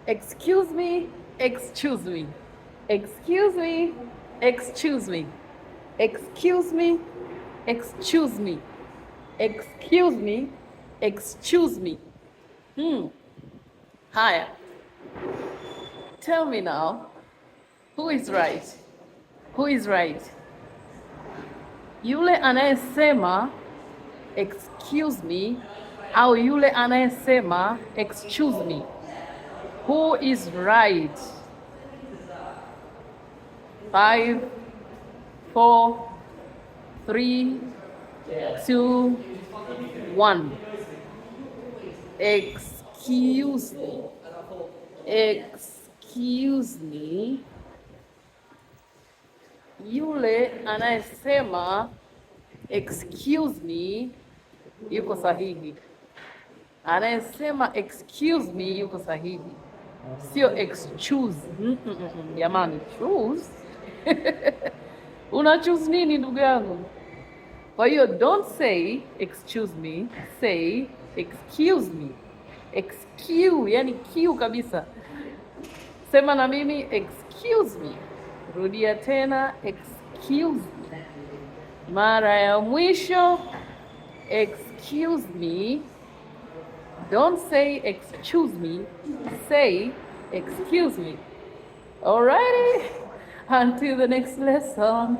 Excuse me, excuse me. Excuse me, excuse me. Excuse me, excuse me. Excuse me, excuse me. Haya. Tell me now, who is right? Who is right? Yule anayesema excuse me au yule anayesema excuse me? Who is right? 5, 4, 3, 2, 1. Excuse me. Excuse me. Yule anayesema excuse me yuko sahihi. Anayesema excuse me yuko sahihi, sio excuse. Jamani, choose una choose nini ndugu yangu? Kwa hiyo don't say excuse me, say excuse me. Excuse, yani Q kabisa. Sema na mimi excuse me. Rudia tena excuse me. Mara ya mwisho excuse me. Don't say excuse me, say excuse me. Alrighty, until the next lesson.